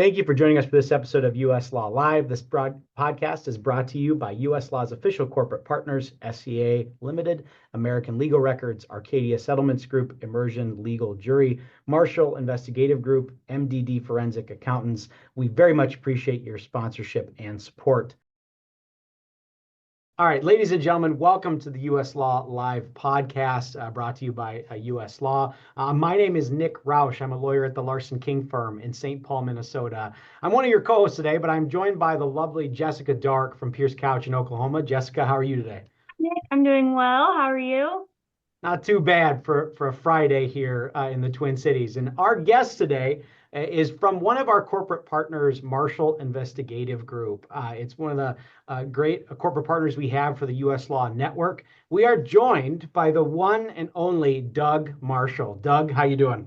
Thank you for joining us for this episode of US Law Live. This podcast is brought to you by US Law's official corporate partners, SCA Limited, American Legal Records, Arcadia Settlements Group, Immersion Legal Jury, Marshall Investigative Group, MDD Forensic Accountants. We very much appreciate your sponsorship and support. All right, ladies and gentlemen, welcome to the US Law Live podcast brought to you by US Law. My name is Nick Roush. I'm a lawyer at the Larson King firm in St. Paul, Minnesota. I'm one of your co-hosts today, but I'm joined by the lovely Jessica Dark from Pierce Couch in Oklahoma. Jessica, how are you today? Nick, I'm doing well. How are you? Not too bad for a Friday here in the Twin Cities. And our guest today is from one of our corporate partners, Marshall Investigative Group. It's one of the great corporate partners we have for the US Law Network. We are joined by the one and only Doug Marshall. Doug, how you doing?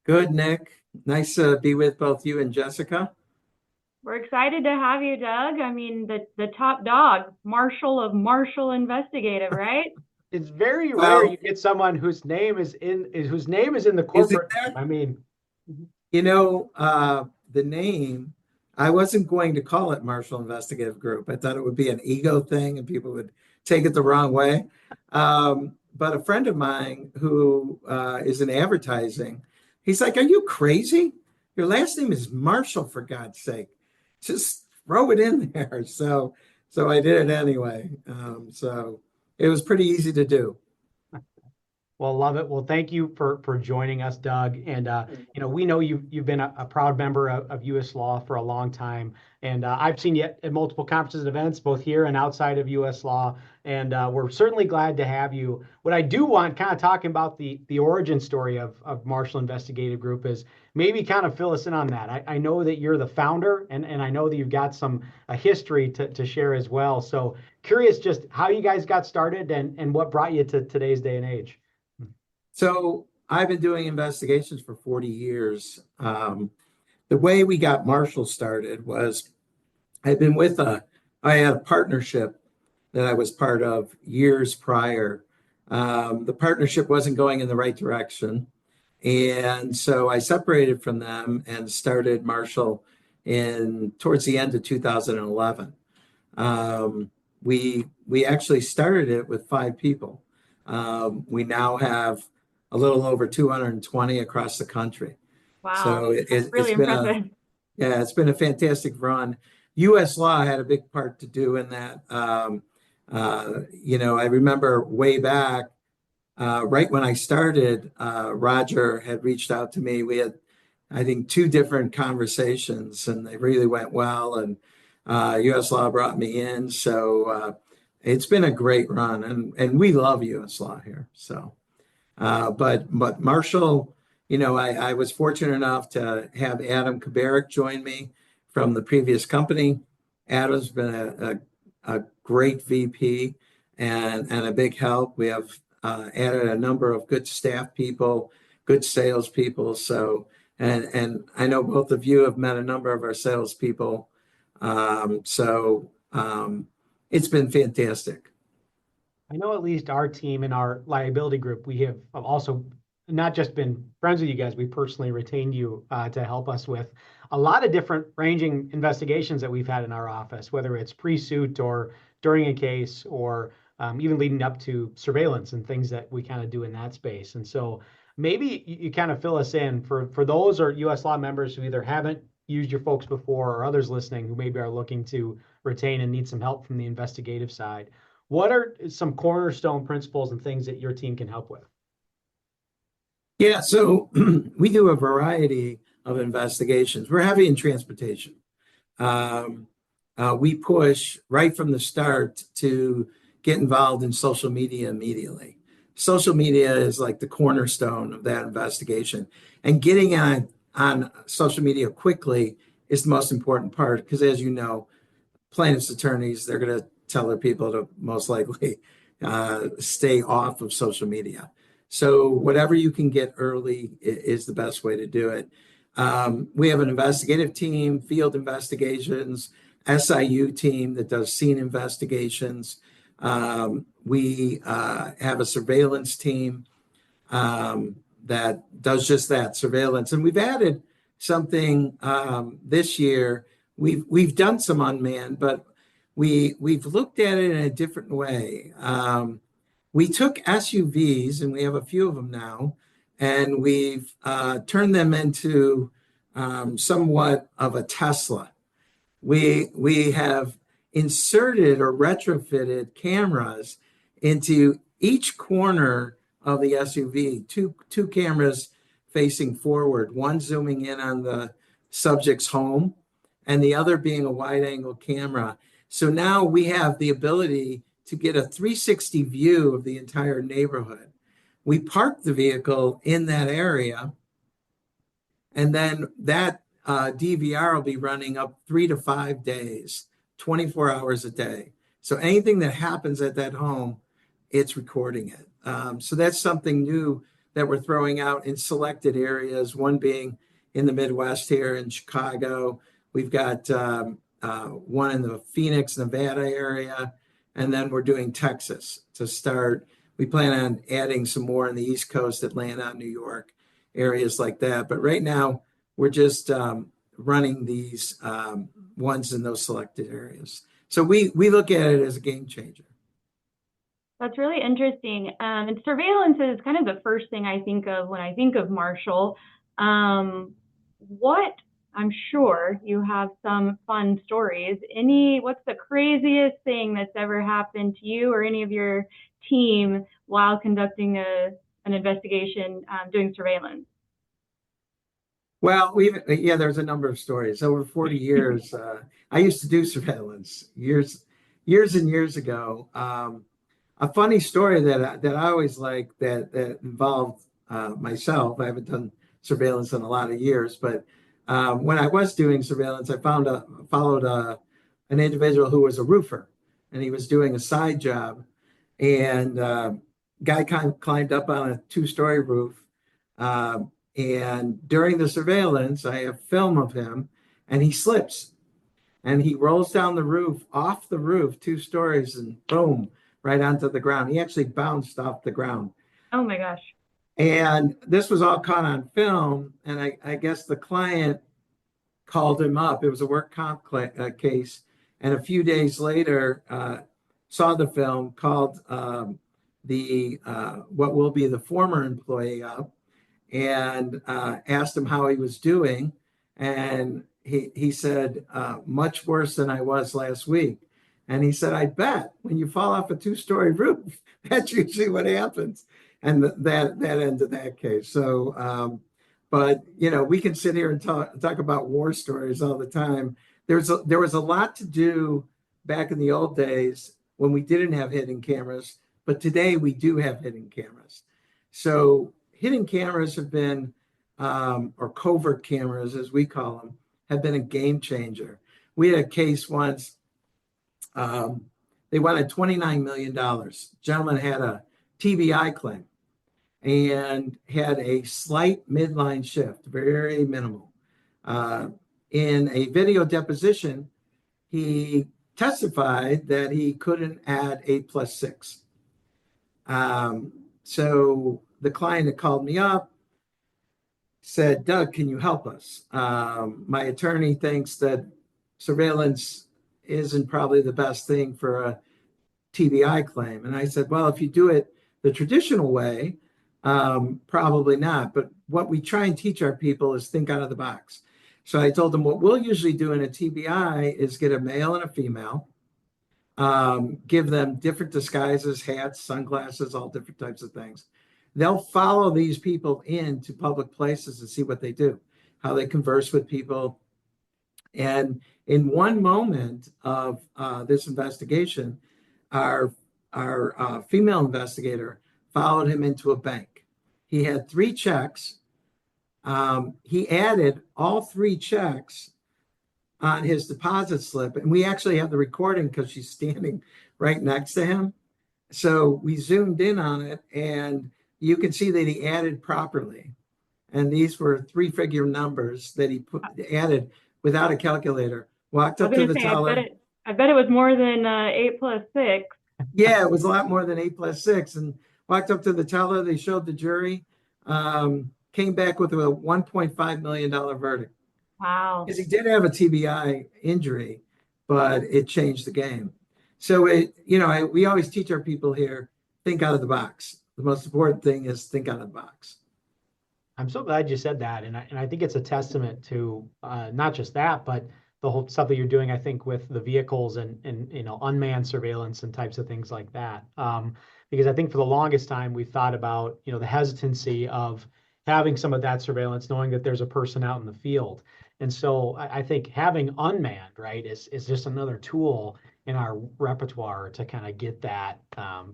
Good, Nick. Nice to be with both you and Jessica. We're excited to have you, Doug. I mean, the top dog, Marshall of Marshall Investigative, right? It's very rare you get someone whose name is in the corporate. I mean, the name, I wasn't going to call it Marshall Investigative Group. I thought it would be an ego thing and people would take it the wrong way. But a friend of mine who is in advertising, he's like, "Are you crazy? Your last name is Marshall, for God's sake. Just throw it in there." So I did it anyway. So it was pretty easy to do. Well, love it. Well, thank you for joining us, Doug. And we know you've been a proud member of US Law for a long time, and I've seen you at multiple conferences and events, both here and outside of US Law. And we're certainly glad to have you. What I do want, kind of talking about the origin story of Marshall Investigative Group, is maybe kind of fill us in on that. I know that you're the founder, and I know that you've got a history to share as well. So curious just how you guys got started and what brought you to today's day and age. So I've been doing investigations for 40 years. The way we got Marshall started was I had a partnership that I was part of years prior. The partnership wasn't going in the right direction. And so I separated from them and started Marshall towards the end of 2011. We actually started it with 5 people. We now have a little over 220 across the country. Wow, so that's really impressive. It's been a fantastic run. US Law had a big part to do in that. I remember way back, right when I started, Roger had reached out to me. We had, I think, 2 different conversations, and they really went well. And US Law brought me in. So it's been a great run, and we love US Law here. So, but Marshall, I was fortunate enough to have Adam Kabarik join me from the previous company. Adam's been a great VP and a big help. We have added a number of good staff people, good salespeople. So, and I know both of you have met a number of our salespeople. It's been fantastic. I know at least our team and our liability group, we have also not just been friends with you guys, we personally retained you to help us with a lot of different ranging investigations that we've had in our office, whether it's pre-suit or during a case or even leading up to surveillance and things that we kind of do in that space. And so maybe you kind of fill us in for those or US Law members who either haven't used your folks before or others listening who maybe are looking to retain and need some help from the investigative side. What are some cornerstone principles and things that your team can help with? Yeah, so we do a variety of investigations. We're heavy in transportation. We push right from the start to get involved in social media immediately. Social media is like the cornerstone of that investigation. And getting on social media quickly is the most important part because, as you know, plaintiffs' attorneys, they're going to tell their people to most likely stay off of social media. So whatever you can get early is the best way to do it. We have an investigative team, field investigations, SIU team that does scene investigations. We have a surveillance team that does just that, surveillance. And we've added something this year. We've done some unmanned, but we've looked at it in a different way. We took SUVs, and we have a few of them now, and we've turned them into somewhat of a Tesla. We have inserted or retrofitted cameras into each corner of the SUV, two cameras facing forward, one zooming in on the subject's home and the other being a wide angle camera. So now we have the ability to get a 360 view of the entire neighborhood. We park the vehicle in that area, and then that DVR will be running up 3 to 5 days, 24 hours a day. So anything that happens at that home, it's recording it. So that's something new that we're throwing out in selected areas, one being in the Midwest here in Chicago. We've got one in the Phoenix, Nevada area, and then we're doing Texas to start. We plan on adding some more in the East Coast, Atlanta, New York, areas like that. But right now, we're just running these ones in those selected areas. So we look at it as a game changer. That's really interesting. And surveillance is kind of the first thing I think of when I think of Marshall. What, I'm sure you have some fun stories. What's the craziest thing that's ever happened to you or any of your team while conducting an investigation, doing surveillance? Well, there's a number of stories. Over 40 years, I used to do surveillance years and years ago. A funny story that I always like that involved myself. I haven't done surveillance in a lot of years, but when I was doing surveillance, I followed an individual who was a roofer, and he was doing a side job, and guy climbed up on a 2-story roof. And during the surveillance, I have film of him, and he slips, and he rolls down the roof, off the roof, 2 stories, and boom, right onto the ground. He actually bounced off the ground. Oh my gosh. And this was all caught on film, and I guess the client called him up. It was a work comp case, and a few days later, saw the film, called what will be the former employee up, and asked him how he was doing. And he said, much worse than I was last week. And he said, I bet when you fall off a 2-story roof, that's usually what happens. And that ended that case. So, but we can sit here and talk about war stories all the time. There was a lot to do back in the old days when we didn't have hidden cameras, but today we do have hidden cameras. So hidden cameras have been, or covert cameras as we call them, have been a game changer. We had a case once. They wanted $29 million. Gentleman had a TBI claim and had a slight midline shift, very minimal. In a video deposition, he testified that he couldn't add 8 + 6. So the client that called me up said, Doug, can you help us? My attorney thinks that surveillance isn't probably the best thing for a TBI claim. And I said, well, if you do it the traditional way, probably not. But what we try and teach our people is think out of the box. So I told them what we'll usually do in a TBI is get a male and a female, give them different disguises, hats, sunglasses, all different types of things. They'll follow these people into public places and see what they do, how they converse with people. And in one moment of this investigation, our female investigator followed him into a bank. He had 3 checks. He added all 3 checks on his deposit slip. And we actually have the recording because she's standing right next to him. So we zoomed in on it, and you can see that he added properly. And these were 3-figure numbers that he added without a calculator. Walked up to the teller. I bet it was more than 8 + 6. Yeah, it was a lot more than 8 + 6. And walked up to the teller. They showed the jury. came back with a $1.5 million verdict. Wow. Because he did have a TBI injury, but it changed the game. So we always teach our people here, think out of the box. The most important thing is think out of the box. I'm so glad you said that, and I think it's a testament to not just that, but the whole stuff that you're doing. I think with the vehicles and unmanned surveillance and types of things like that. Because I think for the longest time we've thought about the hesitancy of having some of that surveillance, knowing that there's a person out in the field, and so I think having unmanned, right, is just another tool in our repertoire to kind of get that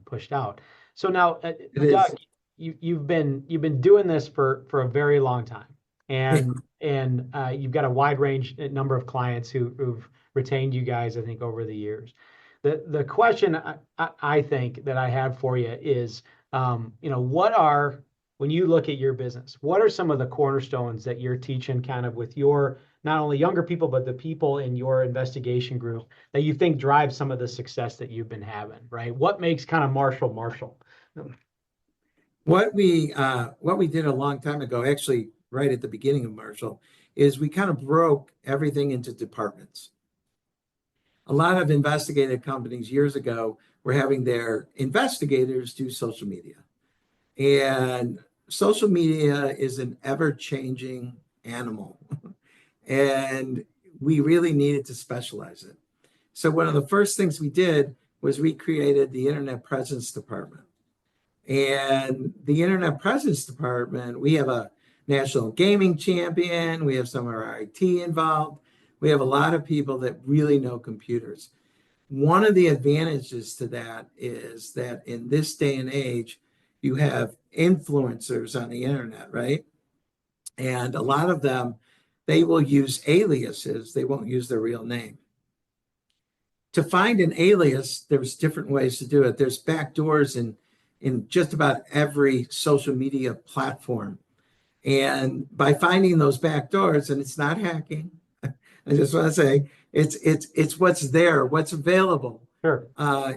pushed out. So now, Doug, you've been doing this for a very long time, and you've got a wide range number of clients who've retained you guys, I think, over the years. The question I think that I have for you is, when you look at your business, what are some of the cornerstones that you're teaching kind of with your not only younger people, but the people in your investigation group that you think drive some of the success that you've been having, right? What makes kind of Marshall? What we did a long time ago, actually right at the beginning of Marshall, is we kind of broke everything into departments. A lot of investigative companies years ago were having their investigators do social media. And social media is an ever-changing animal. And we really needed to specialize it. So one of the first things we did was we created the Internet Presence Department. And the Internet Presence Department, we have a national gaming champion. We have some of our IT involved. We have a lot of people that really know computers. One of the advantages to that is that in this day and age, you have influencers on the internet, right? And a lot of them, they will use aliases. They won't use their real name. To find an alias, there's different ways to do it. There's backdoors in just about every social media platform. And by finding those backdoors, and it's not hacking, I just want to say it's what's there, what's available. Sure.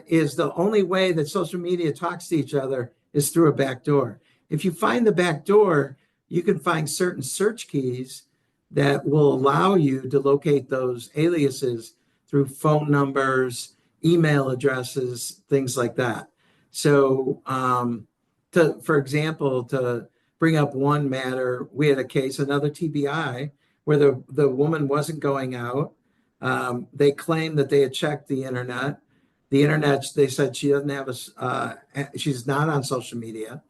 Is the only way that social media talks to each other is through a backdoor. If you find the backdoor, you can find certain search keys that will allow you to locate those aliases through phone numbers, email addresses, things like that. So, for example, to bring up one matter, we had a case, another TBI, where the woman wasn't going out. They claimed that they had checked the internet. The internet, they said she doesn't have she's not on social media.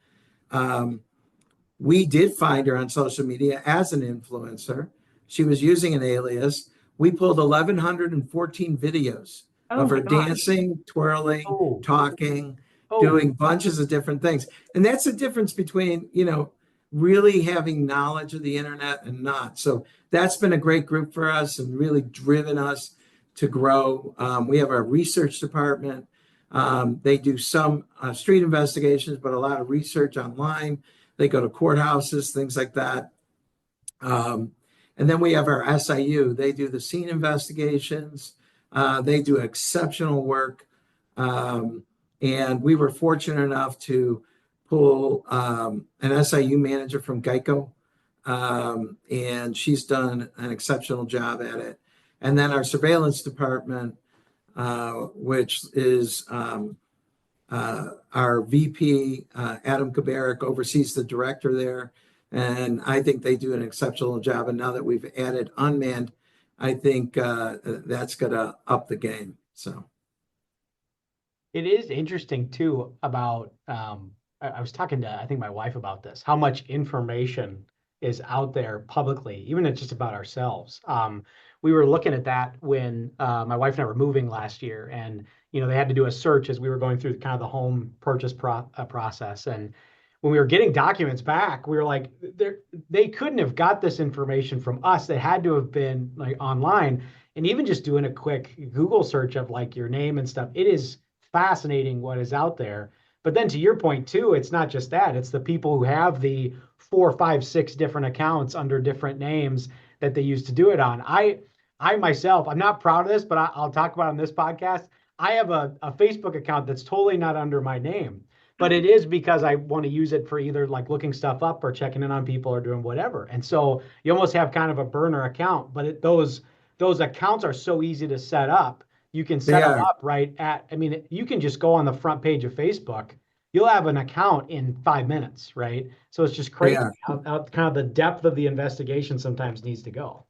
We did find her on social media as an influencer. She was using an alias. We pulled 1,114 videos of her dancing, twirling, talking, doing bunches of different things. And that's the difference between, really having knowledge of the internet and not. So that's been a great group for us and really driven us to grow. We have our research department. They do some street investigations, but a lot of research online. They go to courthouses, things like that. And then we have our SIU. They do the scene investigations. They do exceptional work. And we were fortunate enough to pull an SIU manager from Geico. And she's done an exceptional job at it. And then our surveillance department, which is our VP, Adam Kabarik, oversees the director there. And I think they do an exceptional job. And now that we've added Unmanned, I think that's going to up the game. So it is interesting too about I was talking to I think my wife about this, how much information is out there publicly, even it's just about ourselves. We were looking at that when my wife and I were moving last year, and they had to do a search as we were going through kind of the home purchase process. And when we were getting documents back, we were like, they couldn't have got this information from us. They had to have been like online. And even just doing a quick Google search of like your name and stuff, it is fascinating what is out there. But then to your point too, it's not just that, it's the people who have the 4, 5, 6 different accounts under different names that they use to do it on. I myself, I'm not proud of this, but I'll talk about it on this podcast. I have a Facebook account that's totally not under my name but it is because I want to use it for either like looking stuff up or checking in on people or doing whatever. And so you almost have kind of a burner account, but those accounts are so easy to set up. You can set They them are. up right at, I mean, you can just go on the front page of Facebook. You'll have an account in 5 minutes, right? So it's just They crazy are. how kind of the depth of the investigation sometimes needs to go.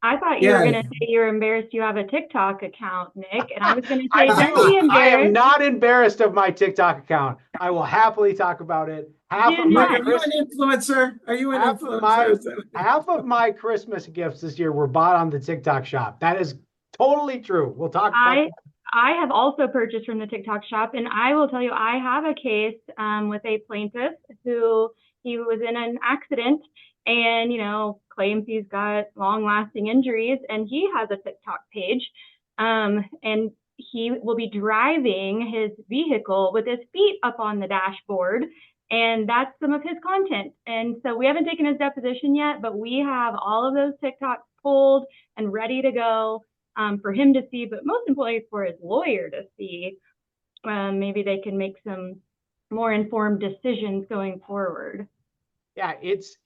I thought you were Yeah. going to say you're embarrassed you have a TikTok account, Nick. And I was going to I say, don't do. be I am embarrassed. not embarrassed of my TikTok account. I will happily talk about it. Half Do of not. my Are you an influencer? Are you an half of my influencer? half of my Christmas gifts this year were bought on the TikTok shop. That is totally true. We'll talk about I have also purchased from the TikTok shop, and I will tell you, I have a case with a plaintiff who he was in an accident and, claims he's got long-lasting injuries, and he has a TikTok page, and he will be driving his vehicle with his feet up on the dashboard, and that's some of his content. And so we haven't taken his deposition yet, but we have all of those TikToks pulled and ready to go for him to see, but most importantly for his lawyer to see. Maybe they can make some more informed decisions going forward. Yeah, it's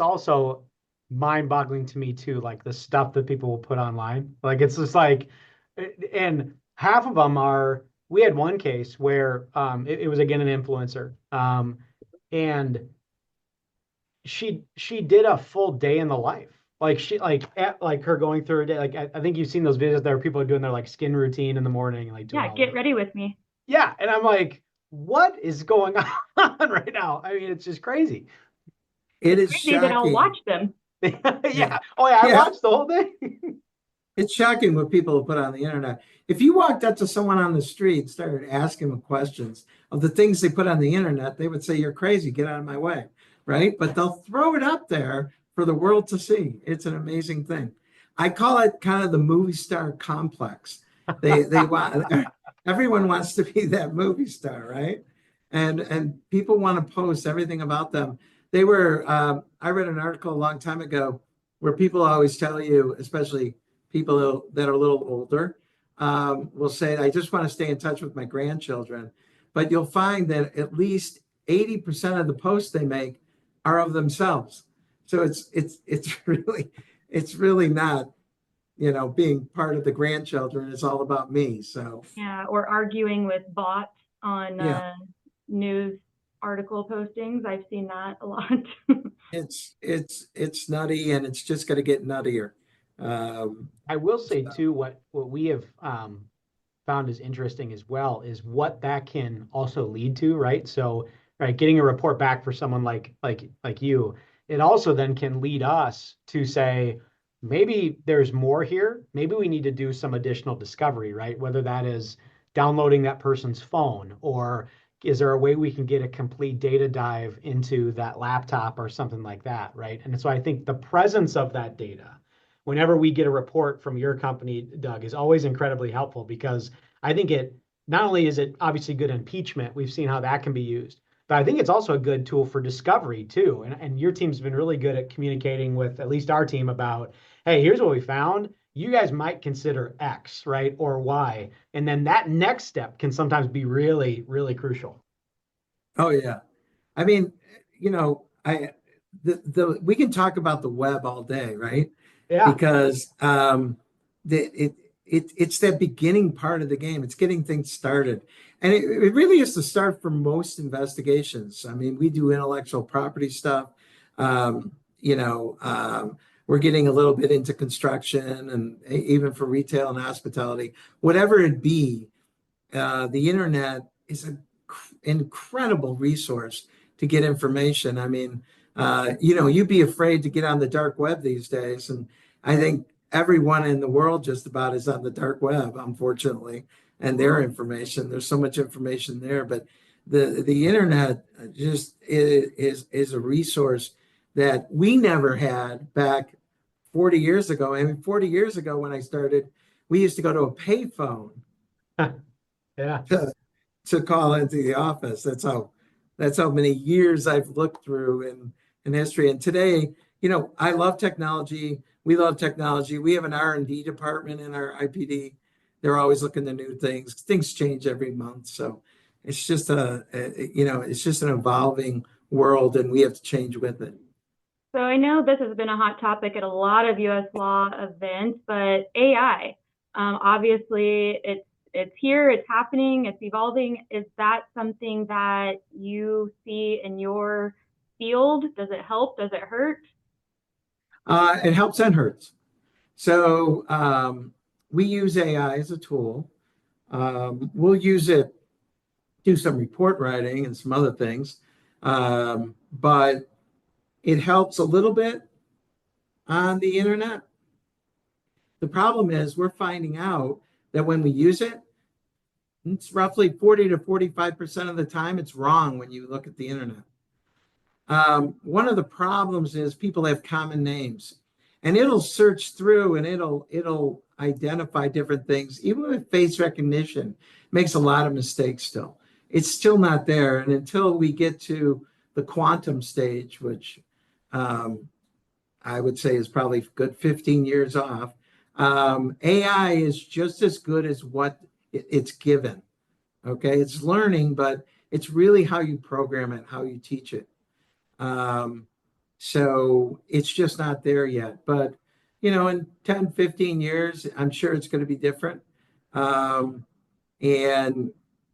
also mind-boggling to me too, like the stuff that people will put online. Like it's just like, and half of them are, we had one case where it was again an influencer. And she did a full day in the life. Like she like her going through a day. Like I think you've seen those videos there, people are doing their like skin routine in the morning and like doing all Get that. ready with me. Yeah, and I'm like, what is going on right now? I mean, it's just crazy. It is Crazy that I'll shocking. watch them. Yeah. Oh yeah, I Yeah. watched the whole thing. It's shocking what people put on the internet. If you walked up to someone on the street and started asking them questions of the things they put on the internet, they would say, "You're crazy, get out of my way." Right? But they'll throw it up there for the world to see. It's an amazing thing. I call it kind of the movie star complex. They want everyone wants to be that movie star, right? And people want to post everything about them. They were I read an article a long time ago where people always tell you, especially people that are a little older, will say, I just want to stay in touch with my grandchildren. But you'll find that at least 80% of the posts they make are of themselves. So it's really not, being part of the grandchildren. It's all about me. So Yeah, or arguing with bots on yeah, news article postings. I've seen that a lot. it's nutty, and it's just going to get nuttier. I will say too, what we have found is interesting as well is what that can also lead to, right? So, right, getting a report back for someone like you, it also then can lead us to say, maybe there's more here. Maybe we need to do some additional discovery, right? Whether that is downloading that person's phone, or is there a way we can get a complete data dive into that laptop or something like that, right? And so I think the presence of that data, whenever we get a report from your company, Doug, is always incredibly helpful, because I think it not only is it obviously good impeachment, we've seen how that can be used, but I think it's also a good tool for discovery too. And your team's been really good at communicating with at least our team about, hey, here's what we found. You guys might consider X, right? Or Y. And then that next step can sometimes be really, really crucial. Oh yeah. I mean, we can talk about the web all day, right? Yeah. Because it's that beginning part of the game. It's getting things started, and it really is the start for most investigations. I mean, we do intellectual property stuff. Um, we're getting a little bit into construction, and even for retail and hospitality, whatever it be. The internet is an incredible resource to get information. I mean, you'd be afraid to get on the dark web these days. And I think everyone in the world just about is on the dark web, unfortunately, and their information. There's so much information there. But the internet just is a resource that we never had back 40 years ago. I mean, 40 years ago when I started, we used to go to a payphone Yeah. to call into the office. That's how many years I've looked through in history. And today, I love technology. We love technology. We have an R&D department in our IPD. They're always looking to new things. Things change every month. So it's just it's just an evolving world, and we have to change with it. So I know this has been a hot topic at a lot of U.S. law events, but AI, obviously it's here, it's happening, it's evolving. Is that something that you see in your field? Does it help? Does it hurt? It helps and hurts. So we use AI as a tool. We'll use it, do some report writing and some other things, but it helps a little bit on the internet. The problem is we're finding out that when we use it, it's roughly 40 to 45% of the time it's wrong when you look at the internet. One of the problems is people have common names, and it'll search through and it'll identify different things. Even with face recognition, makes a lot of mistakes still. It's still not there. And until we get to the quantum stage, which I would say is probably a good 15 years off, AI is just as good as what it's given. Okay, it's learning, but it's really how you program it, how you teach it. So it's just not there yet. But, in 10, 15 years, I'm sure it's going to be different. And,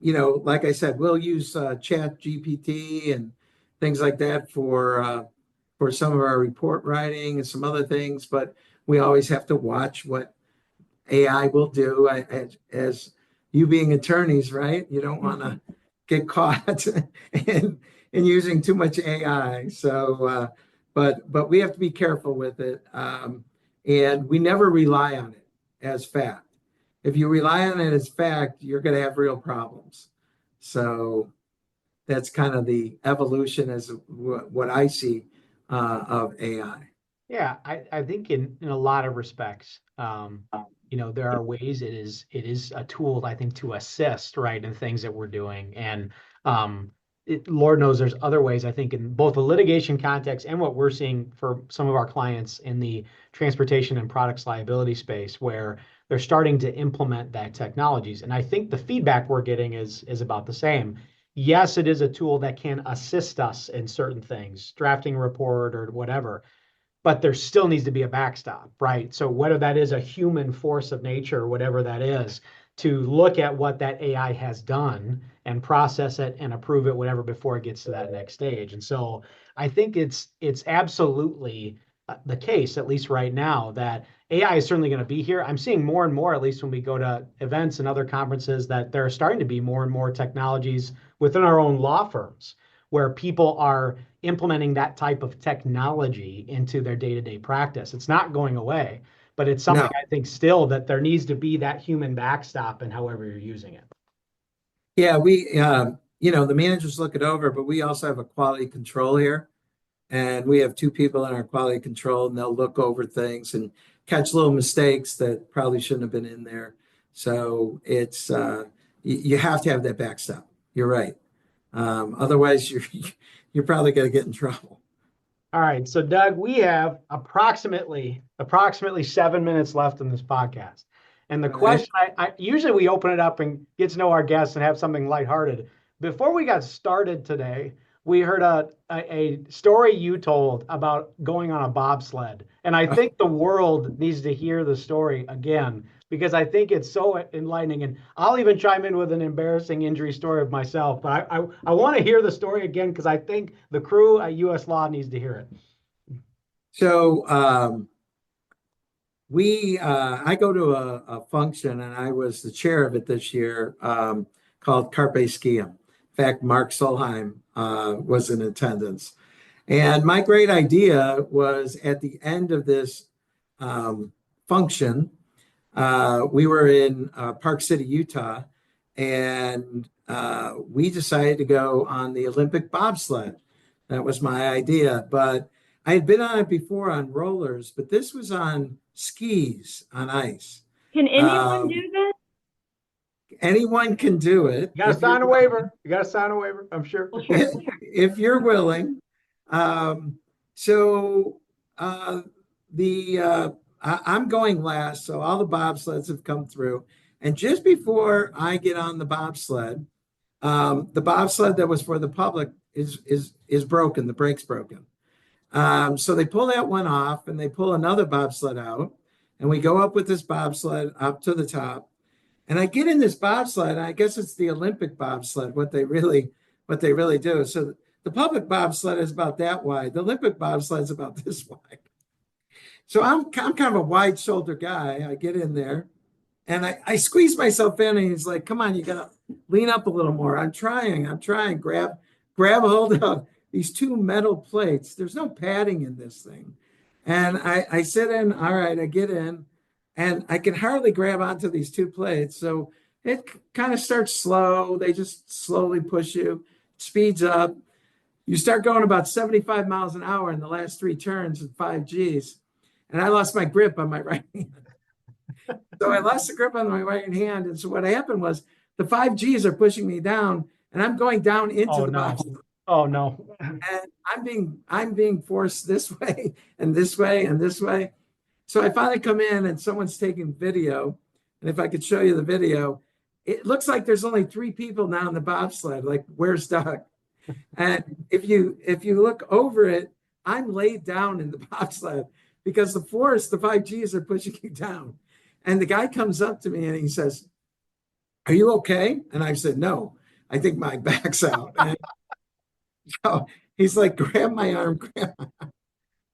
like I said, we'll use Chat GPT and things like that for some of our report writing and some other things. But we always have to watch what AI will do. As you being attorneys, right? You don't want to get caught in using too much AI. So, but we have to be careful with it, and we never rely on it as fact. If you rely on it as fact, you're going to have real problems. So that's kind of the evolution as what I see of AI. Yeah, I think in a lot of respects, there are ways it is a tool, I think, to assist, right, in things that we're doing. And Lord knows there's other ways, I think, in both the litigation context and what we're seeing for some of our clients in the transportation and products liability space, where they're starting to implement that technologies. And I think the feedback we're getting is about the same. Yes, it is a tool that can assist us in certain things, drafting a report or whatever, but there still needs to be a backstop, right? So whether that is a human force of nature or whatever that is, to look at what that AI has done and process it and approve it, whatever, before it gets to that next stage. And so I think it's absolutely the case, at least right now, that AI is certainly going to be here. I'm seeing more and more, at least when we go to events and other conferences, that there are starting to be more and more technologies within our own law firms where people are implementing that type of technology into their day-to-day practice. It's not going away, but it's something I think still that there needs to be that human backstop in however you're using it. Yeah, we, the managers look it over, but we also have a quality control here. And we have two people in our quality control, and they'll look over things and catch little mistakes that probably shouldn't have been in there. So it's, you have to have that backstop. You're right. Otherwise, you're probably going to get in trouble. All right. So, Doug, we have approximately 7 minutes left in this podcast. And the question, I usually we open it up and get to know our guests and have something lighthearted. Before we got started today, we heard a story you told about going on a bobsled. And I think the world needs to hear the story again, because I think it's so enlightening. And I'll even chime in with an embarrassing injury story of myself. But I want to hear the story again, because I think the crew at US Law needs to hear it. So I go to a function, and I was the chair of it this year, called Carpe skiem. In fact, Mark Solheim was in attendance. And my great idea was, at the end of this function, we were in Park City, Utah, and we decided to go on the Olympic bobsled. That was my idea. But I had been on it before on rollers, but this was on skis on ice. Can anyone do this? Anyone can do it. You got to sign a waiver. You got to sign a waiver, I'm sure. If you're willing. I'm going last, so all the bobsleds have come through. And just before I get on the bobsled, The bobsled that was for the public is broken. The brake's broken. So they pull that one off and they pull another bobsled out, and we go up with this bobsled up to the top. And I get in this bobsled, and I guess it's the Olympic bobsled, what they really do. So the public bobsled is about that wide. The Olympic bobsled is about this wide. So I'm kind of a wide shoulder guy. I get in there and I squeeze myself in, and he's like, come on, you gotta lean up a little more. I'm trying, grab a hold of these two metal plates. There's no padding in this thing. And I sit in, all right, I get in, and I can hardly grab onto these two plates. So it kind of starts slow. They just slowly push you, speeds up. You start going about 75 miles an hour in the last 3 turns at 5 Gs. And I lost my grip on my right hand. So I lost the grip on my right hand. And so what happened was the 5 Gs are pushing me down, and I'm going down into the box. Oh no. And I'm being forced this way and this way and this way. So I finally come in and someone's taking video. And if I could show you the video, it looks like there's only 3 people now in the bobsled. Like, where's Doug? And if you look over it, I'm laid down in the bobsled because the 5 Gs are pushing you down. And the guy comes up to me and he says, are you okay? And I said, no, I think my back's out. And so he's like, grab my arm.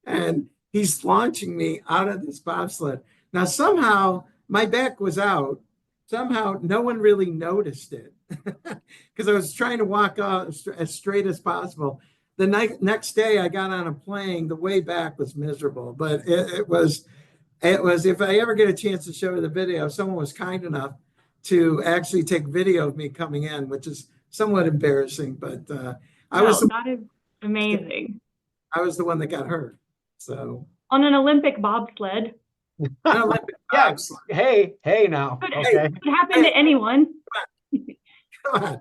And he's launching me out of this bobsled. Now, somehow my back was out. Somehow no one really noticed it because I was trying to walk as straight as possible. The next day I got on a plane, the way back was miserable, but it was, if I ever get a chance to show you the video, someone was kind enough to actually take video of me coming in, which is somewhat embarrassing, but that is amazing. I was the one that got hurt. So on an Olympic bobsled. Yeah. Hey now. Okay. It could happen to anyone. Come on.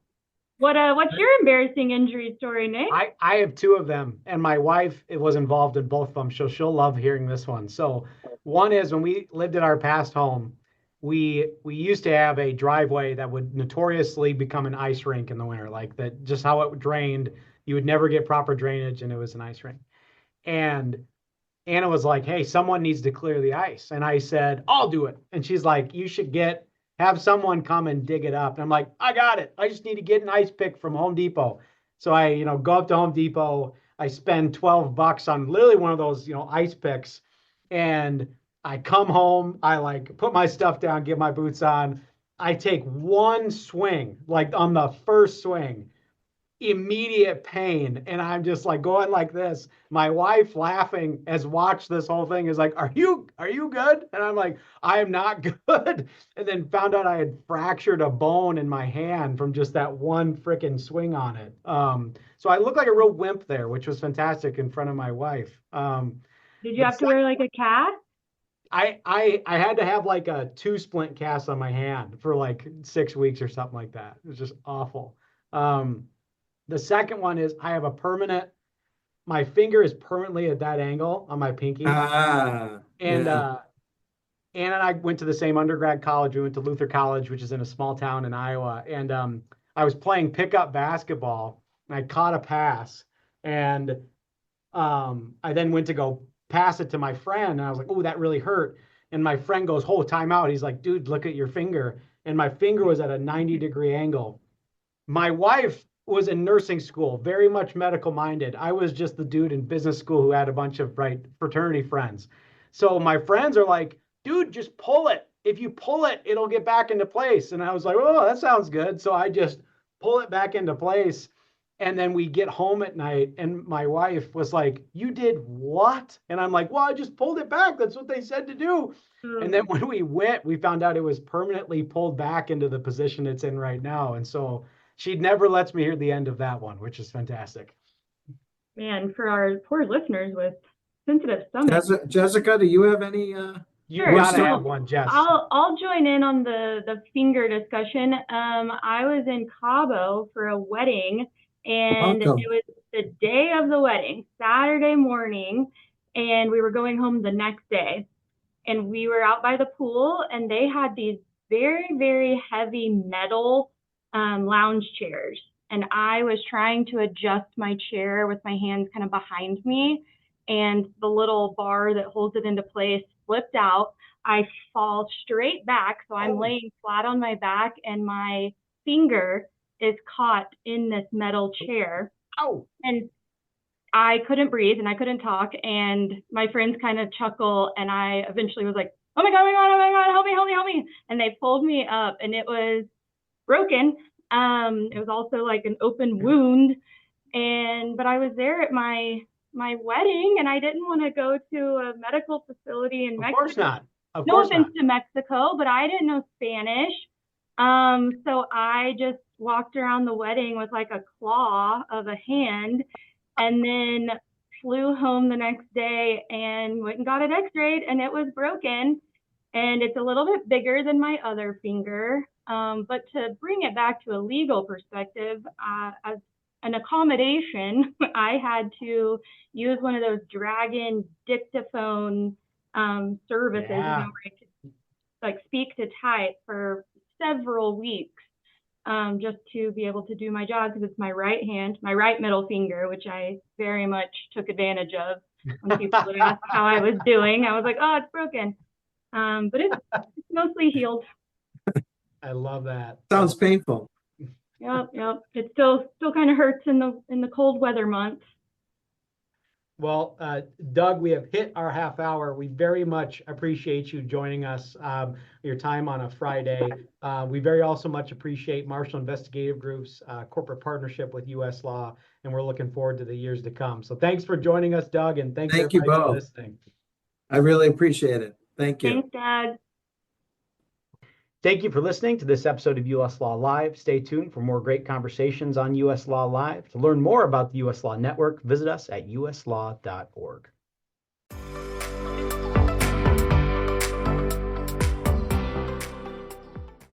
What's your embarrassing injury story, Nick? I have 2 of them, and my wife was involved in both of them, so she'll love hearing this one. So one is when we lived in our past home, we used to have a driveway that would notoriously become an ice rink in the winter, like that, just how it drained. You would never get proper drainage, and it was an ice rink. And Anna was like, hey, someone needs to clear the ice. And I said, I'll do it. And she's like, you should have someone come and dig it up. And I'm like, I got it. I just need to get an ice pick from Home Depot. So I, go up to Home Depot. I spend $12 on literally one of those, ice picks. And I come home. I like put my stuff down, get my boots on. I take one swing, like on the first swing, immediate pain, and I'm just like going like this. My wife, laughing, has watched this whole thing, is like, are you good? And I'm like, I am not good. And then found out I had fractured a bone in my hand from just that one freaking swing on it. So I looked like a real wimp there, which was fantastic in front of my wife. Did you have to wear like a cast? I had to have like a 2 splint cast on my hand for like 6 weeks or something like that. It was just awful. The second one is I have my finger is permanently at that angle on my pinky. Anna and I went to the same undergrad college. We went to Luther College, which is in a small town in Iowa. And I was playing pickup basketball, and I caught a pass. And I then went to go pass it to my friend, and I was like, oh, that really hurt. And my friend goes, oh, timeout. He's like, dude, look at your finger. And my finger was at a 90-degree angle. My wife was in nursing school, very much medical minded. I was just the dude in business school who had a bunch of fraternity friends. So my friends are like, dude, just pull it. If you pull it, it'll get back into place. And I was like, oh, that sounds good. So I just pull it back into place. And then we get home at night, and my wife was like, you did what? And I'm like, well, I just pulled it back. That's what they said to do. And then when we went, we found out it was permanently pulled back into the position it's in right now. And so she never lets me hear the end of that one, which is fantastic. Man, for our poor listeners with sensitive stomachs. Jessica, do you have any? You gotta have one, Jess. I'll join in on the finger discussion. I was in Cabo for a wedding, and it was the day of the wedding, Saturday morning, and we were going home the next day. And we were out by the pool, and they had these very, very heavy metal lounge chairs. And I was trying to adjust my chair with my hands kind of behind me, and the little bar that holds it into place flipped out. I fall straight back, so I'm laying flat on my back, and my finger is caught in this metal chair. Oh. And I couldn't breathe and I couldn't talk, and my friends kind of chuckle, and I eventually was like, oh my God, help me, help me, help me. And they pulled me up, and it was broken. It was also like an open wound. But I was there at my wedding, and I didn't want to go to a medical facility in Mexico. Of course not. Of no course offense not. to Mexico, but I didn't know Spanish. So I just walked around the wedding with like a claw of a hand, and then flew home the next day and went and got it x-rayed, and it was broken. And it's a little bit bigger than my other finger. But to bring it back to a legal perspective, as an accommodation, I had to use one of those Dragon dictaphone services, Yeah. where I could like speak to type for several weeks, just to be able to do my job, because it's my right hand, my right middle finger, which I very much took advantage of when people would ask how I was doing. I was like, oh, it's broken. But it's mostly healed. I love that. Sounds painful. Yep. It still kind of hurts in the cold weather months. Well, Doug, we have hit our half hour. We very much appreciate you joining us, your time on a Friday. We very also much appreciate Marshall Investigative Group's corporate partnership with US Law, and we're looking forward to the years to come. So thanks for joining us, Doug, and thank you both for listening. I really appreciate it. Thank you. Thanks, Dad. Thank you for listening to this episode of US Law Live. Stay tuned for more great conversations on US Law Live. To learn more about the US Law Network, visit us at uslaw.org.